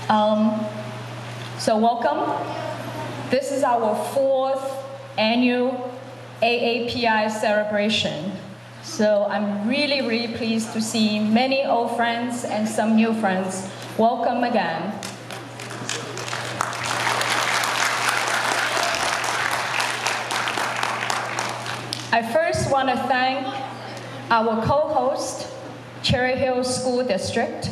So welcome. This is our 4th annual AAPI celebration. So I'm really, really pleased to see many old friends and some new friends. Welcome again. I first want to thank our co-host, Cherry Hill School District,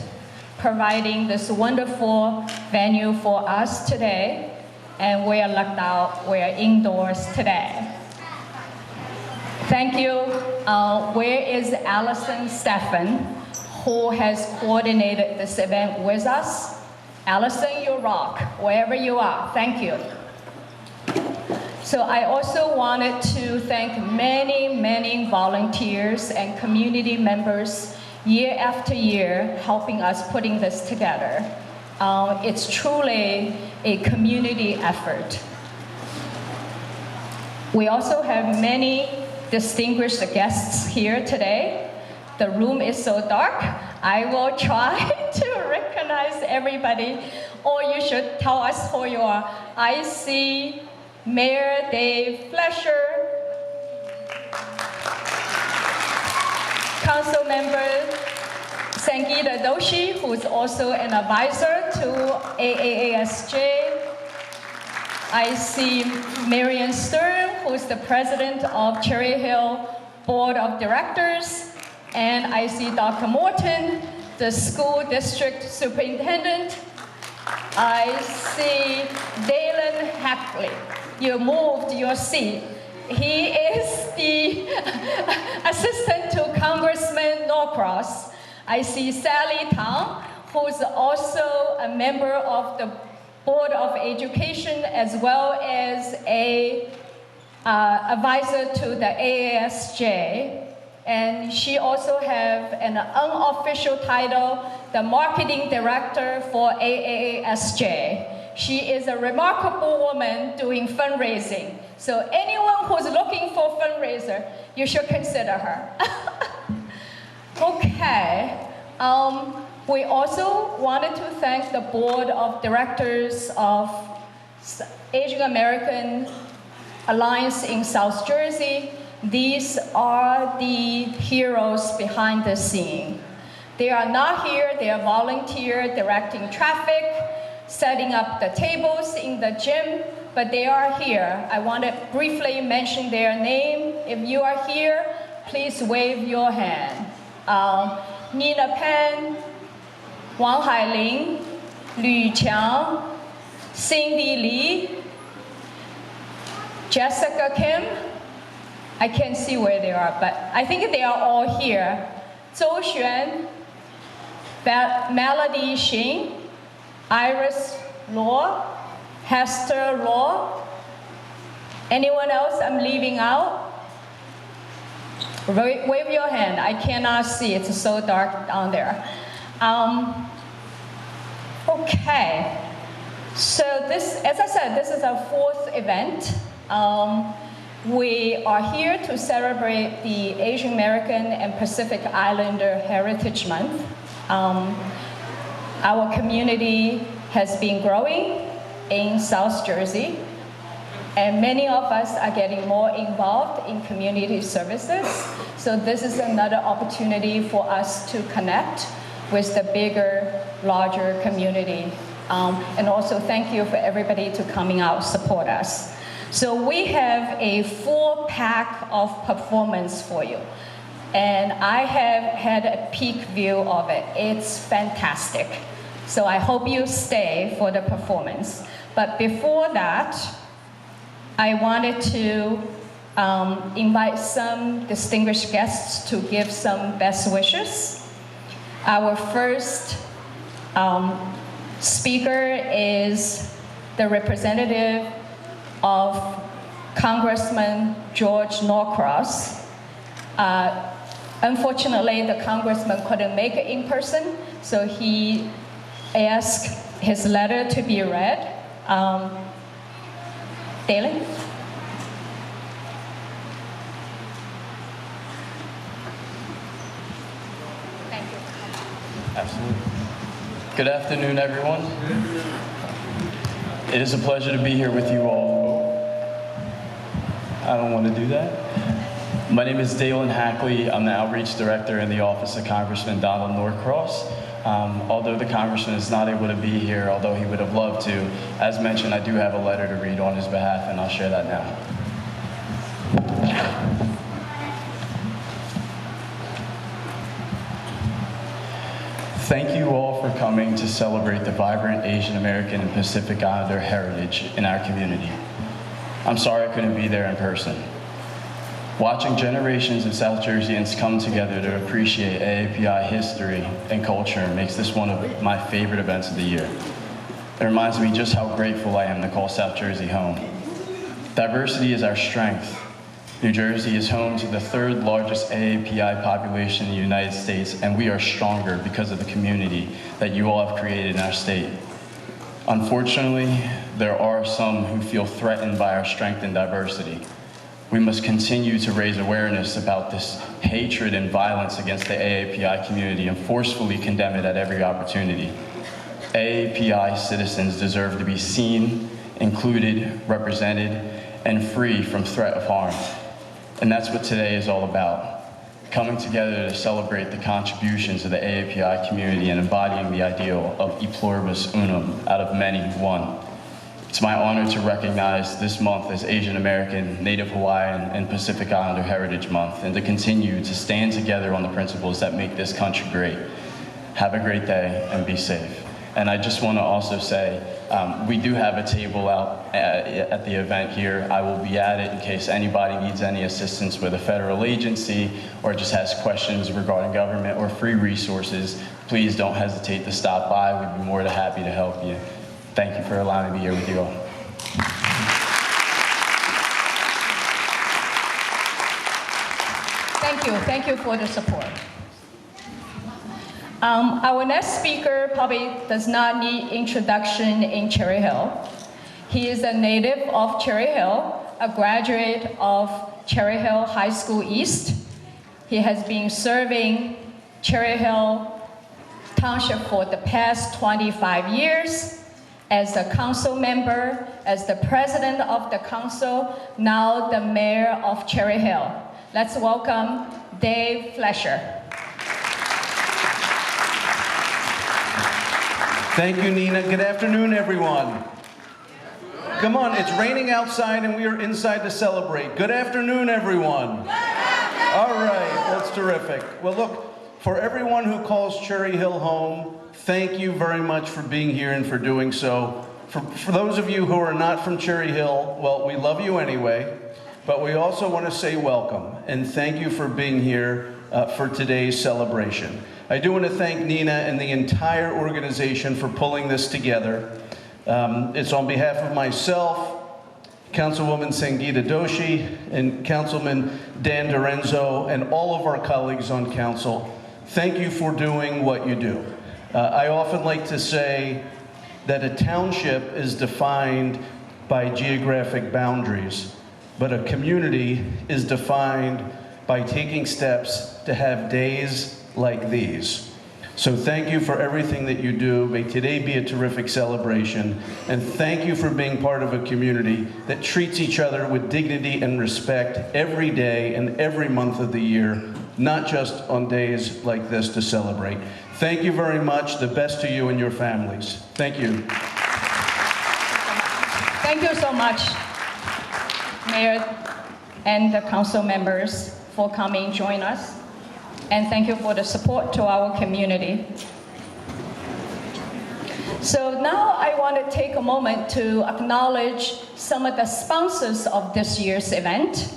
providing this wonderful venue for us today. And we are lucked out, we are indoors today. Thank you. Where is Allison Steffen, who has coordinated this event with us? Allison, you rock, wherever you are. Thank you. So I also wanted to thank many, many volunteers and community members year after year helping us putting this together. It's truly a community effort. We also have many distinguished guests here today. The room is so dark, I will try to recognize everybody, or you should tell us who you are. I see Mayor Dave Flesher, Council Member Sangeeta Doshi, who is also an advisor to AAASJ. I see Marian Stern, who is the president of Cherry Hill Board of Directors. And I see Dr. Morton, the school district superintendent. I see Dalen Hackley. You moved your seat. He is the assistant to Congressman Norcross. I see Sally Tang, who's also a member of the Board of Education as well as a advisor to the AASJ. And she also has an unofficial title, the Marketing Director for AASJ. She is a remarkable woman doing fundraising. So anyone who's looking for a fundraiser, you should consider her. Okay. We also wanted to thank the Board of Directors of Asian American Alliance in South Jersey. These are the heroes behind the scene. They are not here, they are volunteer directing traffic, setting up the tables in the gym, but they are here. I want to briefly mention their name. If you are here, please wave your hand. Nina Pan, Wang Hailing, Lu Qiang, Cindy Lee, Jessica Kim. I can't see where they are, but I think they are all here. Zhou Xuan, Melody Xin, Iris Law, Hester Law. Anyone else I'm leaving out? Wave your hand. I cannot see. It's so dark down there. Okay. So this, as I said, this is our 4th event. We are here to celebrate the Asian American and Pacific Islander Heritage Month. Our community has been growing in South Jersey, and many of us are getting more involved in community services. So this is another opportunity for us to connect with the bigger, larger community. And also thank you for everybody to coming out, support us. So we have a full pack of performance for you. And I have had a peek view of it. It's fantastic. So I hope you stay for the performance. But before that, I wanted to invite some distinguished guests to give some best wishes. Our first speaker is the representative of Congressman George Norcross. Unfortunately, the congressman couldn't make it in person, so he asked his letter to be read. Dalen? Thank you. Absolutely. Good afternoon, everyone. It is a pleasure to be here with you all. I don't want to do that. My name is Dalen Hackley. I'm the Outreach Director in the Office of Congressman Donald Norcross. Although the Congressman is not able to be here, although he would have loved to, as mentioned, I do have a letter to read on his behalf, and I'll share that now. Thank you all for coming to celebrate the vibrant Asian American and Pacific Islander heritage in our community. I'm sorry I couldn't be there in person. Watching generations of South Jerseyans come together to appreciate AAPI history and culture makes this one of my favorite events of the year. It reminds me just how grateful I am to call South Jersey home. Diversity is our strength. New Jersey is home to the third largest AAPI population in the United States, and we are stronger because of the community that you all have created in our state. Unfortunately, there are some who feel threatened by our strength and diversity. We must continue to raise awareness about this hatred and violence against the AAPI community and forcefully condemn it at every opportunity. AAPI citizens deserve to be seen, included, represented, and free from threat of harm. And that's what today is all about. Coming together to celebrate the contributions of the AAPI community and embodying the ideal of e pluribus unum, out of many, one. It's my honor to recognize this month as Asian American, Native Hawaiian, and Pacific Islander Heritage Month, and to continue to stand together on the principles that make this country great. Have a great day and be safe. And I just want to also say, we do have a table out at the event here. I will be at it in case anybody needs any assistance with a federal agency or just has questions regarding government or free resources. Please don't hesitate to stop by. We'd be more than happy to help you. Thank you for allowing me to be here with you all. Thank you for the support. Our next speaker probably does not need introduction in Cherry Hill. He is a native of Cherry Hill, a graduate of Cherry Hill High School East. He has been serving Cherry Hill Township for the past 25 years as a council member, as the president of the council, now the mayor of Cherry Hill. Let's welcome Dave Flesher. Thank you, Nina. Good afternoon, everyone. Come on, it's raining outside and we are inside to celebrate. Good afternoon, everyone. All right, that's terrific. Well, look, for everyone who calls Cherry Hill home, thank you very much for being here and for doing so. For those of you who are not from Cherry Hill, well, we love you anyway, but we also want to say welcome and thank you for being here for today's celebration. I do want to thank Nina and the entire organization for pulling this together. It's on behalf of myself, Councilwoman Sangeeta Doshi, and Councilman Dan Dorenzo, and all of our colleagues on council. Thank you for doing what you do. I often like to say that a township is defined by geographic boundaries, but a community is defined by taking steps to have days like these. So thank you for everything that you do. May today be a terrific celebration. And thank you for being part of a community that treats each other with dignity and respect every day and every month of the year, not just on days like this to celebrate. Thank you very much. The best to you and your families. Thank you. Thank you so much, Mayor and the council members, for coming join us. And thank you for the support to our community. So now I want to take a moment to acknowledge some of the sponsors of this year's event.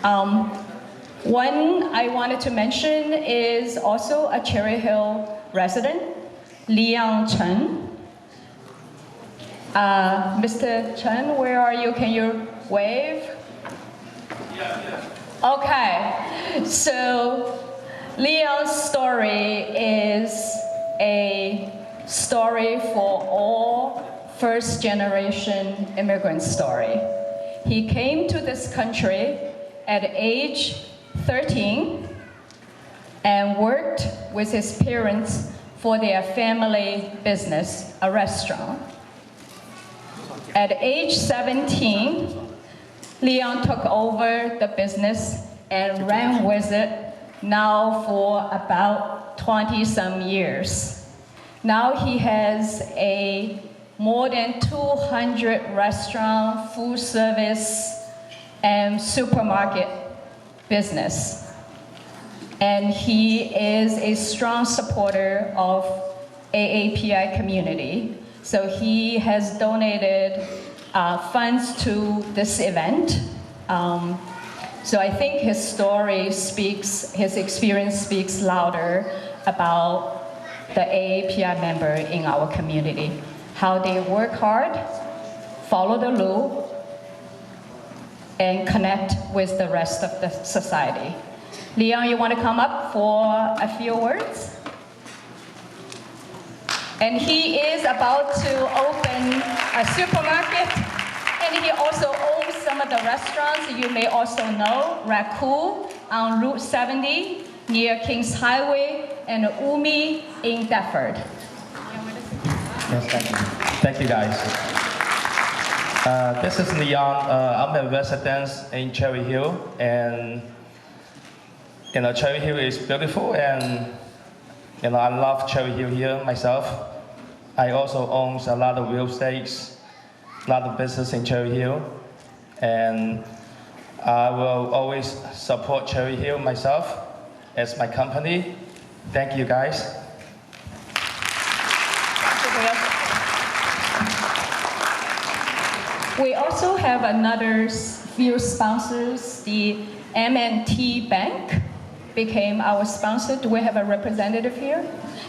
One I wanted to mention is also a Cherry Hill resident, Liang Chen. Mr. Chen, where are you? Can you wave? Yeah. Okay, so Liang's story is a story for all first-generation immigrant story. He came to this country at age 13 and worked with his parents for their family business, a restaurant. At age 17, Leon took over the business and ran with it now for about 20-some years. Now he has a more than 200 restaurant, food service, and supermarket business. And he is a strong supporter of AAPI community. So he has donated funds to this event. So I think his story speaks, his experience speaks louder about the AAPI member in our community. How they work hard, follow the law, and connect with the rest of the society. Leon, you want to come up for a few words? And he is about to open a supermarket, and he also owns some of the restaurants you may also know, Raccoon on Route 70 near Kings Highway, and Umi in Deptford. Yes, thank you. Thank you, guys. This is Leon. I'm a resident in Cherry Hill, and Cherry Hill is beautiful, and I love Cherry Hill here myself. I also own a lot of real estate, a lot of business in Cherry Hill, and I will always support Cherry Hill myself as my company. Thank you, guys. We also have another few sponsors. The M&T Bank became our sponsor. Do we have a representative here?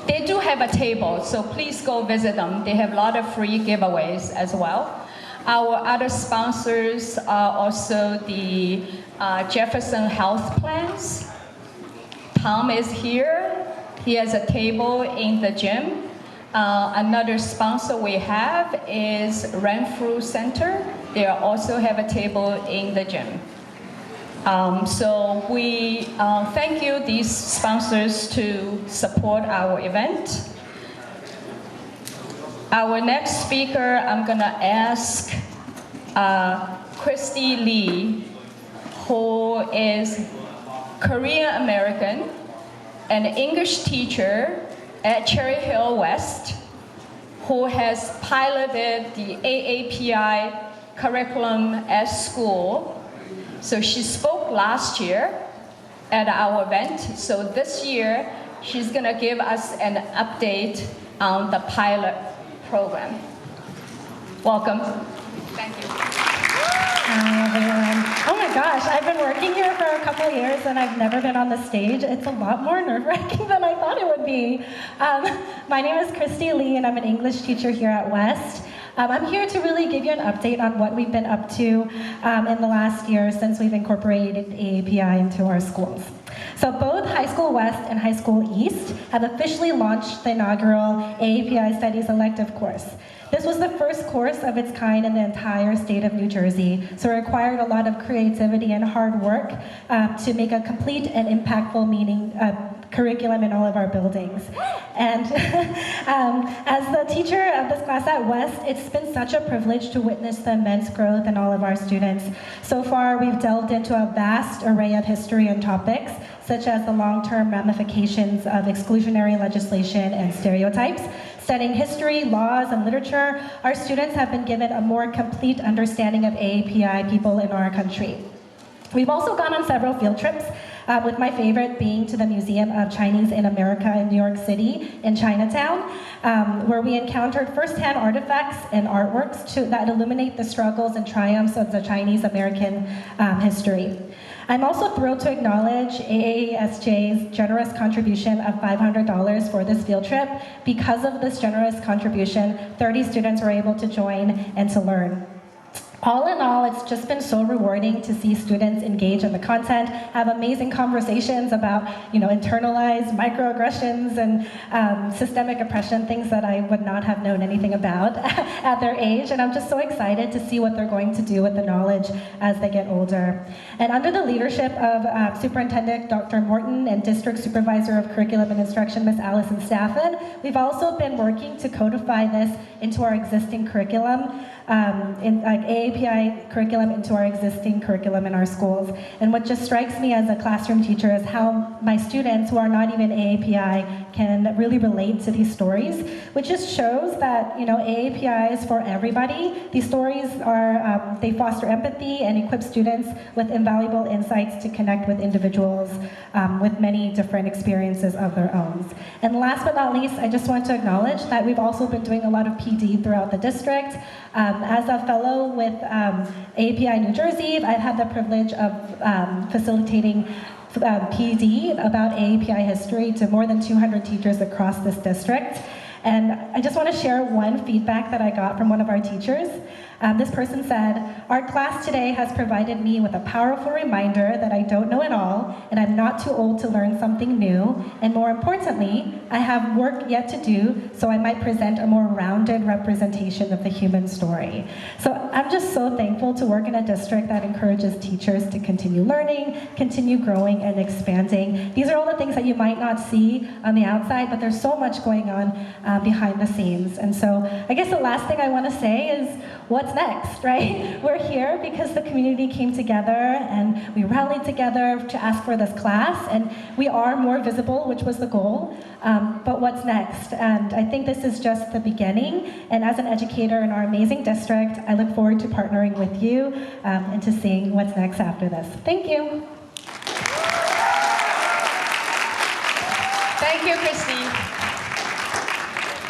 They do have a table, so please go visit them. They have a lot of free giveaways as well. Our other sponsors are also the Jefferson Health Plans. Tom is here. He has a table in the gym. Another sponsor we have is Renfrew Center. They also have a table in the gym. So we thank you, these sponsors, to support our event. Our next speaker, I'm gonna ask Christy Lee, who is Korean American, an English teacher at Cherry Hill West, who has piloted the AAPI curriculum at school. So she spoke last year at our event. So this year, she's gonna give us an update on the pilot program. Welcome. Thank you. Hi, everyone. Oh my gosh, I've been working here for a couple of years and I've never been on the stage. It's a lot more nerve-wracking than I thought it would be. My name is Christy Lee and I'm an English teacher here at West. I'm here to really give you an update on what we've been up to in the last year since we've incorporated AAPI into our schools. So both High School West and High School East have officially launched the inaugural AAPI Studies elective course. This was the first course of its kind in the entire state of New Jersey, so it required a lot of creativity and hard work to make a complete and impactful curriculum in all of our buildings. And as the teacher of this class at West, it's been such a privilege to witness the immense growth in all of our students. So far, we've delved into a vast array of history and topics, such as the long-term ramifications of exclusionary legislation and stereotypes. Studying history, laws, and literature, our students have been given a more complete understanding of AAPI people in our country. We've also gone on several field trips, with my favorite being to the Museum of Chinese in America in New York City in Chinatown, where we encountered firsthand artifacts and artworks that illuminate the struggles and triumphs of the Chinese American history. I'm also thrilled to acknowledge AASJ's generous contribution of $500 for this field trip. Because of this generous contribution, 30 students were able to join and to learn. All in all, it's just been so rewarding to see students engage in the content, have amazing conversations about, internalized microaggressions and systemic oppression, things that I would not have known anything about at their age. And I'm just so excited to see what they're going to do with the knowledge as they get older. And under the leadership of Superintendent Dr. Morton and District Supervisor of Curriculum and Instruction, Ms. Allison Staffen, we've also been working to codify this into our existing curriculum, AAPI curriculum into our existing curriculum in our schools. And what just strikes me as a classroom teacher is how my students who are not even AAPI can really relate to these stories, which just shows that AAPI is for everybody. These stories are, they foster empathy and equip students with invaluable insights to connect with individuals with many different experiences of their own. And last but not least, I just want to acknowledge that we've also been doing a lot of PD throughout the district. As a fellow with AAPI New Jersey, I've had the privilege of facilitating PD about AAPI history to more than 200 teachers across this district. And I just want to share one feedback that I got from one of our teachers. This person said, "Our class today has provided me with a powerful reminder that I don't know it all, and I'm not too old to learn something new. And more importantly, I have work yet to do, so I might present a more rounded representation of the human story." So I'm just so thankful to work in a district that encourages teachers to continue learning, continue growing and expanding. These are all the things that you might not see on the outside, but there's so much going on behind the scenes. And so I guess the last thing I want to say is, what's next, right? We're here because the community came together and we rallied together to ask for this class, and we are more visible, which was the goal. But what's next? And I think this is just the beginning. And as an educator in our amazing district, I look forward to partnering with you and to seeing what's next after this. Thank you. Thank you, Christy.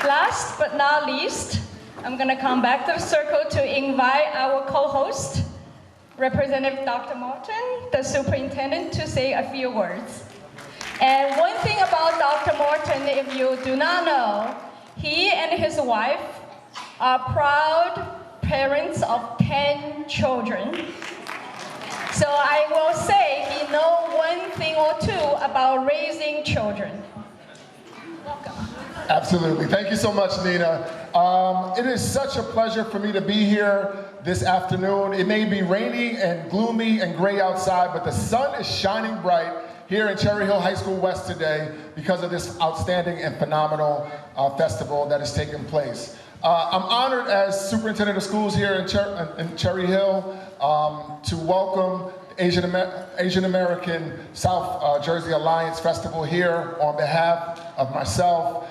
Last but not least, I'm going to come back to the circle to invite our co-host, Representative Dr. Morton, the superintendent, to say a few words. And one thing about Dr. Morton, if you do not know, he and his wife are proud parents of 10 children. So I will say he knows one thing or two about raising children. Welcome. Absolutely. Thank you so much, Nina. It is such a pleasure for me to be here this afternoon. It may be rainy and gloomy and gray outside, but the sun is shining bright here in Cherry Hill High School West today because of this outstanding and phenomenal festival that is taking place. I'm honored as superintendent of schools here in Cherry Hill to welcome Asian American South Jersey Alliance Festival here on behalf of myself,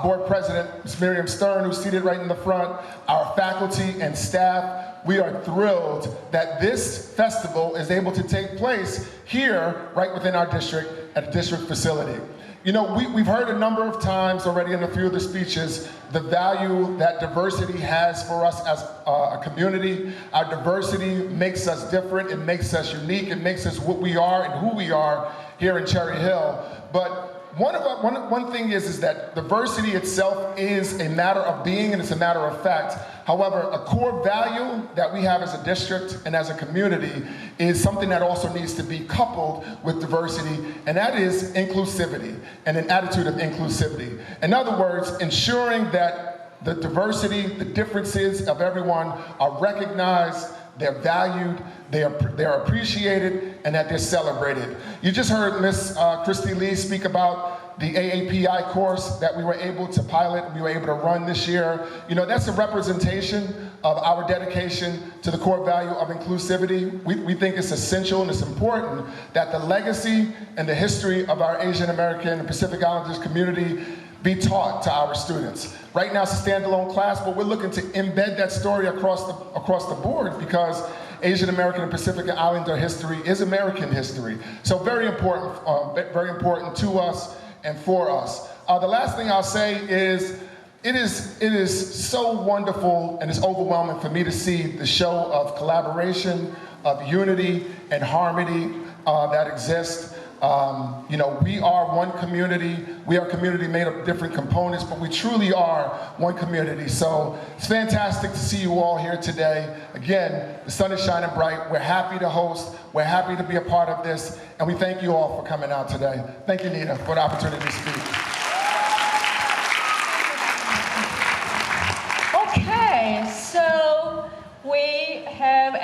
board president, Ms. Miriam Stern, who's seated right in the front, our faculty and staff. We are thrilled that this festival is able to take place here, right within our district, at a district facility. You know, we've heard a number of times already in a few of the speeches the value that diversity has for us as a community. Our diversity makes us different, it makes us unique, it makes us what we are and who we are here in Cherry Hill. But one thing is that diversity itself is a matter of being and it's a matter of fact. However, a core value that we have as a district and as a community is something that also needs to be coupled with diversity, and that is inclusivity and an attitude of inclusivity. In other words, ensuring that the diversity, the differences of everyone are recognized, they're valued, they're appreciated, and that they're celebrated. You just heard Ms. Christy Lee speak about the AAPI course that we were able to pilot, we were able to run this year. You know, that's a representation of our dedication to the core value of inclusivity. We think it's essential and it's important that the legacy and the history of our Asian American and Pacific Islanders community be taught to our students. Right now it's a standalone class, but we're looking to embed that story across the board because Asian American and Pacific Islander history is American history. So very important to us and for us. The last thing I'll say is, it is so wonderful and it's overwhelming for me to see the show of collaboration, of unity and harmony that exists. You know, we are one community. We are a community made of different components, but we truly are one community. So it's fantastic to see you all here today. Again, the sun is shining bright. We're happy to host. We're happy to be a part of this. And we thank you all for coming out today. Thank you, Nina, for the opportunity to speak.